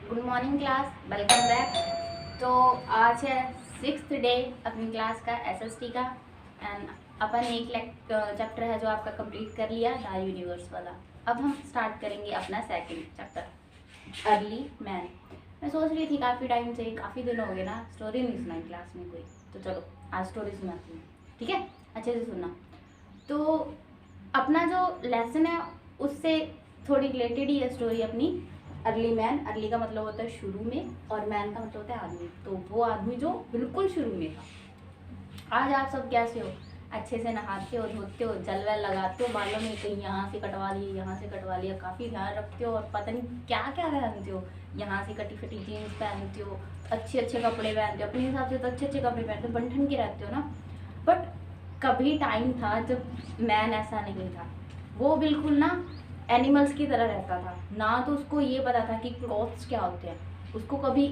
Good morning class, welcome back. तो आज है 6th डे अपनी क्लास का एसएसटी का। एंड अपन एक चैप्टर है जो आपका कंप्लीट कर लिया, द यूनिवर्स वाला। अब हम स्टार्ट करेंगे अपना सेकंड चैप्टर, अर्ली मैन। मैं सोच रही थी काफ़ी टाइम से, काफ़ी दिन हो गए ना स्टोरी नहीं सुनाई क्लास में कोई, तो चलो आज स्टोरी सुनाती हूँ। ठीक है, अच्छे से सुनना। तो अपना जो लेसन है उससे थोड़ी रिलेटेड ही है स्टोरी अपनी। अर्ली मैन, अर्ली का मतलब होता है शुरू में, और मैन का मतलब होता है आदमी। तो वो आदमी जो बिल्कुल शुरू में था। आज आप सब कैसे हो? अच्छे से नहाते हो, धोते हो, जल वल लगाते हो बालों में, कहीं यहाँ से कटवा लिए, यहाँ से कटवा लिया, काफ़ी ध्यान रखते हो और पता नहीं क्या क्या पहनते हो। यहाँ से कटी फटी जीन्स पहनते हो, अच्छे अच्छे कपड़े पहनते हो, अपने हिसाब से तो अच्छे अच्छे कपड़े पहनते हो, बन ठन के रहते हो ना। बट कभी टाइम था जब मैन ऐसा नहीं था। वो बिल्कुल ना एनिमल्स की तरह रहता था ना। तो उसको ये पता था कि क्लॉथ्स क्या होते हैं। उसको कभी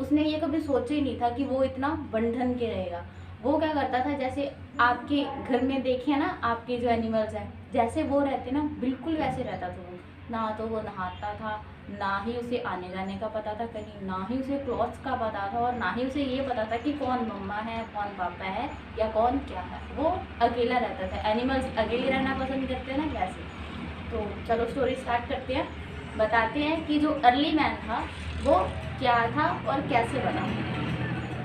उसने ये कभी सोचा ही नहीं था कि वो इतना बंधन के रहेगा। वो क्या करता था, जैसे आपके घर में देखे ना, आपके जो एनिमल्स हैं जैसे वो रहते ना, बिल्कुल वैसे रहता था वो। ना तो वो नहाता था, ना ही उसे आने जाने का पता था कहीं, ना ही उसे क्लॉथ्स का पता था, और ना ही उसे ये पता था कि कौन मम्मा है, कौन पापा है, या कौन क्या है। वो अकेला रहता था। एनिमल्स अकेले रहना पसंद करते हैं ना, वैसे। तो चलो स्टोरी स्टार्ट करते हैं। बताते हैं कि जो अर्ली मैन था वो क्या था और कैसे बना।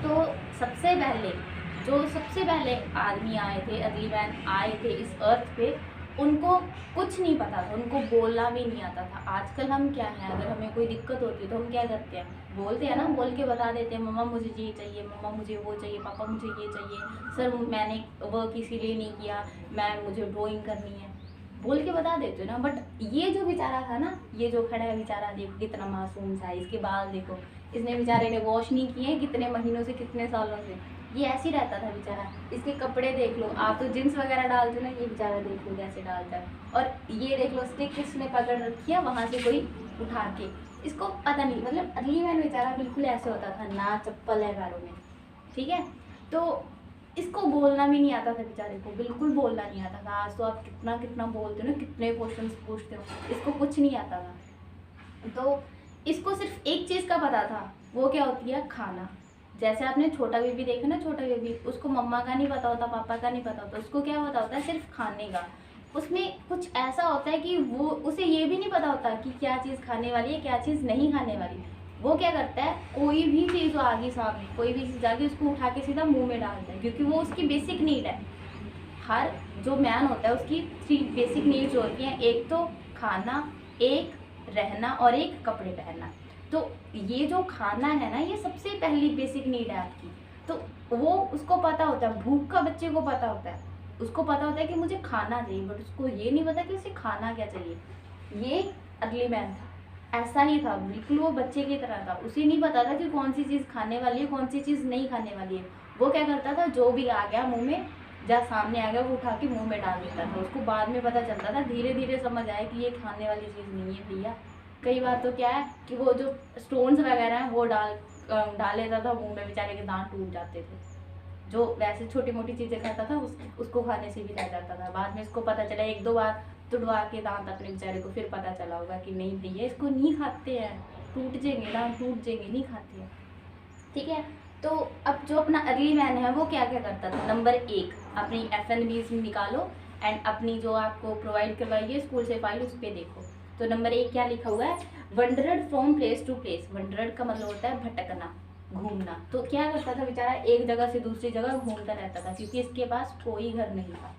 तो सबसे पहले आदमी आए थे, अर्ली मैन आए थे इस अर्थ पे। उनको कुछ नहीं पता था, उनको बोलना भी नहीं आता था। आजकल हम क्या है, अगर हमें कोई दिक्कत होती है तो हम क्या करते हैं, बोलते हैं ना, बोल के बता देते हैं, मम्मा मुझे ये चाहिए, मम्मा मुझे वो चाहिए, पापा मुझे ये चाहिए, सर मैंने वर्क इसीलिए नहीं किया, मुझे ड्राइंग करनी है, बोल के बता देते हो ना। बट ये जो बेचारा था ना, ये जो खड़ा है बेचारा, देखो कितना मासूम सा है, इसके बाल देखो, इसने बेचारे ने वॉश नहीं किए कितने महीनों से, कितने सालों से, ये ऐसे ही रहता था बेचारा। इसके कपड़े देख लो, आप तो जींस वगैरह डालते हो ना, ये बेचारा देख लो कैसे डालता है। और ये देख लो स्टिक इसने पकड़ रखी है वहाँ से कोई उठा के, इसको पता नहीं। मतलब अर्ली मैन बेचारा बिल्कुल ऐसे होता था, ना चप्पल है पैरों में। ठीक है, तो इसको बोलना भी नहीं आता था बेचारे को, बिल्कुल बोलना नहीं आता था। आज तो आप कितना कितना बोलते हो ना, कितने क्वेश्चंस पूछते हो, इसको कुछ नहीं आता था। तो इसको सिर्फ एक चीज़ का पता था, वो क्या होती है, खाना। जैसे आपने छोटा बेबी देखा ना, छोटा बेबी, उसको मम्मा का नहीं पता होता, पापा का नहीं पता होता, उसको क्या पता होता है, सिर्फ खाने का। उसमें कुछ ऐसा होता है कि वो, उसे ये भी नहीं पता होता कि क्या चीज़ खाने वाली है, क्या चीज़ नहीं खाने वाली। वो क्या करता है, कोई भी चीज़ आ गई सामने, कोई भी चीज़ आ गई, उसको उठा के सीधा मुंह में डालता है, क्योंकि वो उसकी बेसिक नीड है। हर जो मैन होता है उसकी 3 बेसिक नीड्स होती हैं, एक तो खाना, एक रहना, और एक कपड़े पहनना। तो ये जो खाना है ना, ये सबसे पहली बेसिक नीड है आपकी। तो वो उसको पता होता है, भूख का बच्चे को पता होता है, उसको पता होता है कि मुझे खाना चाहिए, बट उसको ये नहीं पता कि उसे खाना क्या चाहिए। ये अर्ली मैन था, ऐसा ही था, बिल्कुल वो बच्चे की तरह था। उसे नहीं पता था कि कौन सी चीज़ खाने वाली है, कौन सी चीज़ नहीं खाने वाली है। वो क्या करता था, जो भी आ गया मुंह में, जहाँ सामने आ गया वो उठा के मुंह में डाल देता था। उसको बाद में पता चलता था, धीरे धीरे समझ आया कि ये खाने वाली चीज़ नहीं है भैया। कई बार तो क्या है कि वो जो स्टोन्स वगैरह हैं वो डाल लेता था मुंह में, बेचारे के दांत टूट जाते थे। जो वैसे छोटी मोटी चीज़ें खाता था उसको खाने से भी रह जाता था। बाद में इसको पता चला, एक दो बार तुड़वा के दांत अपने बेचारे को, फिर पता चला होगा कि नहीं भैया इसको नहीं खाते हैं, टूट जाएंगे दांत, टूट जाएंगे, नहीं खाते हैं। ठीक है, तो अब जो अपना अर्ली मैन है वो क्या क्या करता था। नंबर 1, अपनी FNBs निकालो एंड अपनी जो आपको प्रोवाइड करवाई है स्कूल से फाइल, उस पर देखो। तो नंबर 1 क्या लिखा हुआ है, वंडरड फ्रॉम प्लेस टू प्लेस। वंडरड का मतलब होता है भटकना, घूमना। तो क्या करता था बेचारा, एक जगह से दूसरी जगह घूमता रहता था, क्योंकि इसके पास कोई घर नहीं था।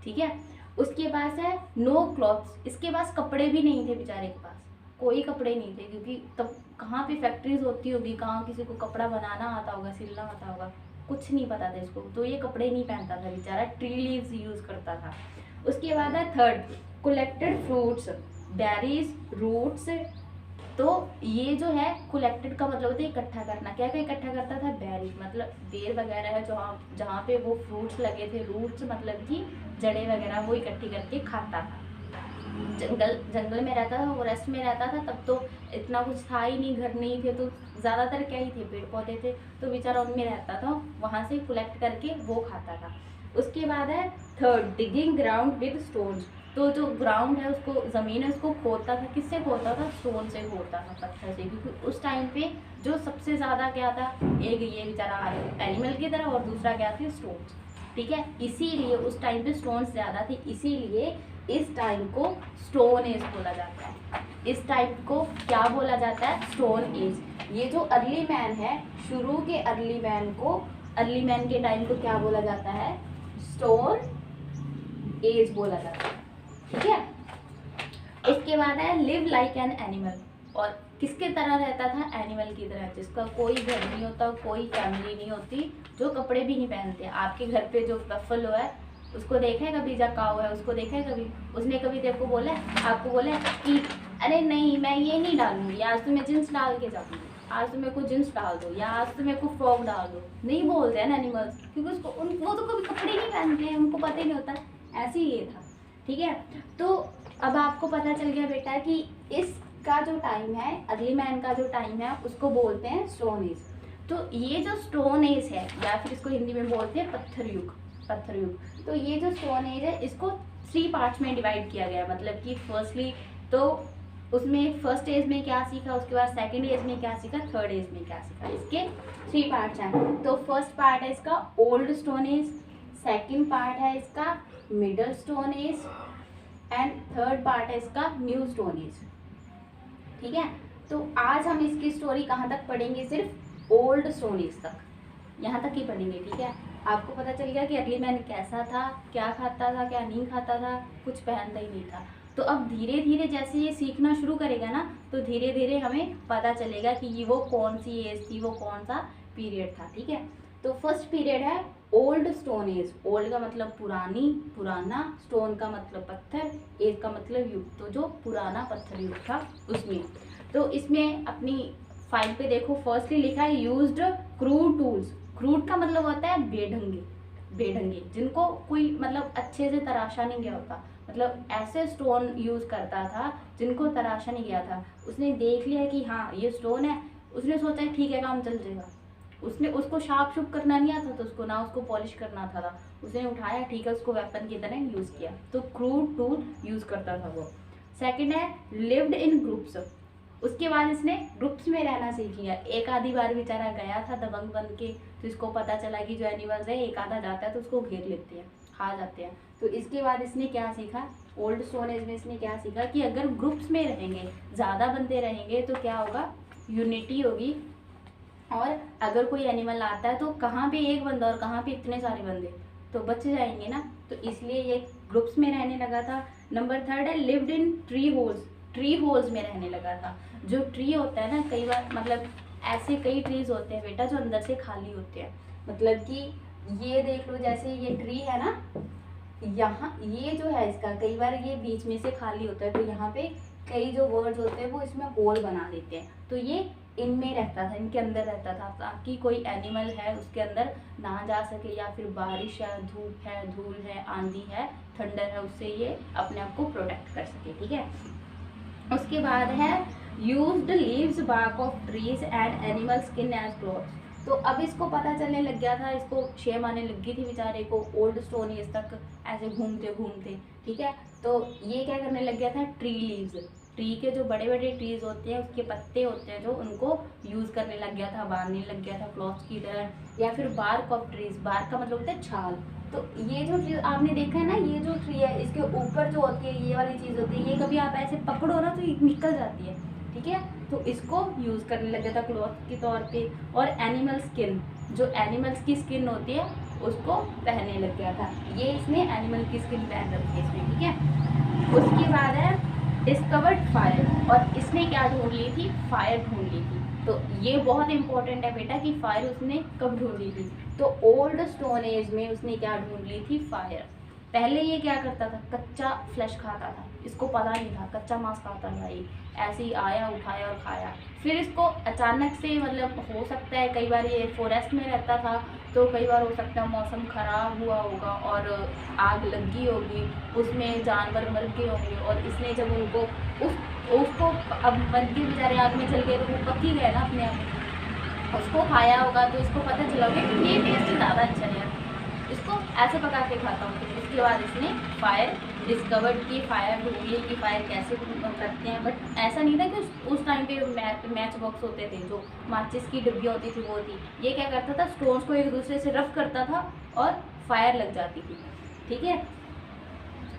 ठीक है, उसके पास है नो क्लॉथ्स, इसके पास कपड़े भी नहीं थे बेचारे के पास, कोई कपड़े नहीं थे, क्योंकि तब कहाँ पे फैक्ट्रीज होती होगी, कहाँ किसी को कपड़ा बनाना आता होगा, सिलना आता होगा, कुछ नहीं पता था इसको। तो ये कपड़े नहीं पहनता था बेचारा, ट्री लीव्स यूज करता था। उसके बाद है third, collected fruits, berries, roots. तो ये जो है कलेक्टेड का मतलब होता है इकट्ठा करना। क्या क्या इकट्ठा करता था, बेरीज मतलब बेर वगैरह है, जहाँ जहाँ पे वो फ्रूट्स लगे थे, रूट्स मतलब कि जड़ें वगैरह, वो इकट्ठी करके खाता था। जंगल में रहता था, फॉरेस्ट में रहता था, तब तो इतना कुछ था ही नहीं, घर नहीं थे, तो ज़्यादातर क्या ही थे, पेड़ पौधे थे, तो बेचारा उनमें रहता था, वहाँ से कलेक्ट करके वो खाता था। उसके बाद है third, digging ground with stones. तो जो ग्राउंड है उसको, ज़मीन है उसको खोदता था, किससे खोदता था? स्टोन से खोदता था, पत्थर से, क्योंकि उस टाइम पे जो सबसे ज़्यादा क्या था, एक ये बेचारा एनिमल की तरह और दूसरा क्या थी? स्टोन्स। ठीक है, इसीलिए उस टाइम पे स्टोन्स ज़्यादा थी, इसीलिए इस टाइम को स्टोन एज बोला जाता है। इस टाइप को क्या बोला जाता है? Stone age. ये जो अर्ली मैन है, शुरू के अर्ली मैन को, अर्ली मैन के टाइम को क्या बोला जाता है? स्टोन एज बोला जाता है। ठीक है, इसके बाद है लिव लाइक एन एनिमल। और किसके तरह रहता था? एनिमल की तरह, जिसका कोई घर नहीं होता, कोई फैमिली नहीं होती, जो कपड़े भी नहीं पहनते। आपके घर पे जो बफेलो है उसको देखा है कभी? जा काऊ है उसको देखा है कभी? उसने कभी तेरे को बोला है, आपको बोला है कि अरे नहीं मैं ये नहीं डालूंगी, आज तो मैं जींस डाल के जाऊंगी, आज तो मेरे को जींस डाल दो, या आज तो मेरे को फ्रॉक डाल दो। नहीं बोलते हैं ना एनिमल्स, क्योंकि उसको वो तो कभी कपड़े नहीं पहनते हैं, उनको पता ही नहीं होता। ऐसे ही ये था। ठीक है, तो अब आपको पता चल गया बेटा कि इसका जो टाइम है, अर्ली मैन का जो टाइम है, उसको बोलते हैं स्टोन एज। तो ये जो स्टोन एज है, या फिर इसको हिंदी में बोलते हैं पत्थर युग, पत्थर युग। तो ये जो स्टोन एज है, इसको 3 पार्ट्स में डिवाइड किया गया। मतलब कि फर्स्टली तो उसमें फर्स्ट एज में क्या सीखा, उसके बाद सेकंड एज में क्या सीखा, थर्ड एज में क्या सीखा। इसके 3 पार्ट्स हैं। तो फर्स्ट पार्ट है इसका old stone age, second part है इसका middle stone age, and third part है इसका न्यू स्टोन एज। ठीक है, तो आज हम इसकी स्टोरी कहाँ तक पढ़ेंगे? सिर्फ ओल्ड स्टोन एज तक, यहाँ तक ही पढ़ेंगे। ठीक है, आपको पता चल गया कि अर्ली मैन कैसा था, क्या खाता था, क्या नहीं खाता था, कुछ पहनता ही नहीं था। तो अब धीरे धीरे जैसे ये सीखना शुरू करेगा ना, तो धीरे धीरे हमें पता चलेगा कि ये वो कौन सी एज थी, वो कौन सा पीरियड था। ठीक है, तो फर्स्ट पीरियड है ओल्ड स्टोन एज। ओल्ड का मतलब पुरानी, पुराना, स्टोन का मतलब पत्थर, एज का मतलब युग। तो जो पुराना पत्थर युग था उसमें, तो इसमें अपनी फाइल पे देखो, फर्स्टली लिखा है यूज्ड क्रूड टूल्स। क्रूड का मतलब होता है बेढंगे, बेढंगे, जिनको कोई मतलब अच्छे से तराशा नहीं गया होता। मतलब ऐसे स्टोन यूज करता था जिनको तराशा नहीं गया था। उसने देख लिया कि हाँ ये स्टोन है, उसने सोचा ठीक है काम चल जाएगा। उसने उसको शार्प शुप करना नहीं आता, तो उसको ना उसको पॉलिश करना था, उसने उठाया, ठीक है, उसको वेपन की तरह यूज किया। तो क्रूड टूल यूज करता था वो। सेकंड है लिव्ड इन ग्रुप्स। उसके बाद इसने ग्रुप्स में रहना सीख लिया। एक आधी बार बेचारा गया था दबंग बन के, तो इसको पता चला कि जो एनिमल्स है एक आधा जाता है तो उसको घेर लेते हैं, खा जाते हैं। तो इसके बाद इसने क्या सीखा? ओल्ड स्टोन एज में इसने क्या सीखा कि अगर ग्रुप्स में रहेंगे, ज़्यादा बंदे रहेंगे, तो क्या होगा? यूनिटी होगी। और अगर कोई एनिमल आता है तो कहाँ पे एक बंदा और कहाँ पे इतने सारे बंदे, तो बच जाएंगे ना। तो इसलिए ये ग्रुप्स में रहने लगा था। नंबर थर्ड है lived in tree holes. Tree holes में रहने लगा था। जो ट्री होता है ना, कई बार मतलब ऐसे कई ट्रीज होते हैं बेटा जो अंदर से खाली होते हैं। मतलब कि ये देख लो, जैसे ये ट्री है ना, यहाँ ये जो है इसका कई बार ये बीच में से खाली होता है, तो यहाँ पे कई जो वर्ड्स होते हैं वो इसमें होल बना देते हैं। तो ये इनमें रहता था, इनके अंदर रहता था, ताकि कोई एनिमल है उसके अंदर ना जा सके, या फिर बारिश है, धूप है, धूल है, आंधी है, थंडर है, उससे ये अपने आप को प्रोटेक्ट कर सके। ठीक है, उसके बाद है used leaves bark of trees and animal skin as clothes. तो अब इसको पता चलने लग गया था, इसको शेम आने लगी थी बेचारे को ओल्ड स्टोन एज तक ऐसे घूमते घूमते। ठीक है, तो ये क्या करने लग गया था? ट्री लीव्स, ट्री के जो बड़े बड़े ट्रीज होते हैं उसके पत्ते होते हैं जो, उनको यूज़ करने लग गया था, बांधने लग गया था क्लॉथ्स की तरह। या फिर बार्क ऑफ ट्रीज, बार्क का मतलब होता है छाल। तो ये जो ट्री आपने देखा है ना, ये जो ट्री है इसके ऊपर जो होती है ये वाली चीज़ होती है, ये कभी आप ऐसे पकड़ो ना तो ये निकल जाती है। ठीक है, तो इसको यूज़ करने लग गया था क्लॉथ के तौर पे। और एनिमल स्किन, जो एनिमल्स की स्किन होती है उसको पहनने लग गया था। ये इसने एनिमल की स्किन पहन रखी है इसमें। ठीक है, उसके बाद है डिस्कवर्ड फायर। और इसने क्या ढूंढ ली थी? फायर ढूंढ ली थी। तो ये बहुत इंपॉर्टेंट है बेटा कि फायर उसने कब ढूंढ ली थी। तो ओल्ड स्टोन एज में उसने क्या ढूंढ ली थी? फायर। पहले ये क्या करता था? कच्चा फ्लैश खाता था, इसको पता नहीं था, कच्चा मांस खाता था ये, ऐसे ही आया, उठाया और खाया। फिर इसको अचानक से, मतलब हो सकता है कई बार ये फॉरेस्ट में रहता था, तो कई बार हो सकता है मौसम ख़राब हुआ होगा और आग लगी होगी, उसमें जानवर मर गए होंगे, और इसने जब उनको उसको अब मर के बेचारे आग में चल गए तो वो पक ही गए ना अपने आप, उसको खाया होगा। तो इसको पता चला होगा कि ये टेस्ट ज़्यादा अच्छा है, इसको ऐसे पका के खाता हूँ। तो उसके बाद इसने फायर डिस्कवर्ड कि फायर ढूंढिए कि फायर कैसे करते हैं। बट ऐसा नहीं था कि उस टाइम पे मैच बॉक्स होते थे, जो माचिस की डिब्बी होती थी वो थी। ये क्या करता था, स्टोन्स को एक दूसरे से रफ करता था और फायर लग जाती थी। ठीक है,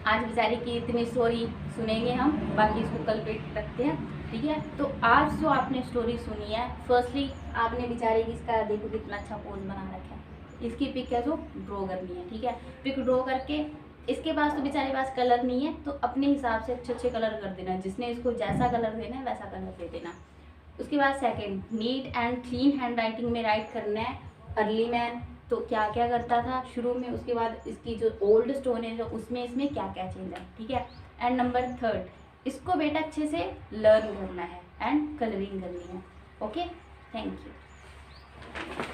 आज बेचारी की इतनी स्टोरी सुनेंगे हम, बाकी इसको कल पे रखते हैं। ठीक है, तो आज जो आपने स्टोरी सुनी है, फर्स्टली आपने बेचारी की, इसका देखो कितना अच्छा पोज बना रखा है, इसकी पिक है जो ड्रॉ करनी है। ठीक है, पिक ड्रॉ करके इसके पास तो बेचारे पास कलर नहीं है, तो अपने हिसाब से अच्छे अच्छे कलर कर देना, जिसने इसको जैसा कलर देना है वैसा कलर दे देना। उसके बाद second, neat and clean hand writing में राइट करना है अर्ली मैन तो क्या क्या करता था शुरू में, उसके बाद इसकी जो ओल्ड स्टोन है जो उसमें इसमें क्या क्या चेंज है। ठीक है, एंड नंबर थर्ड, इसको बेटा अच्छे से लर्न करना है एंड कलरिंग करनी है। Okay, thank you.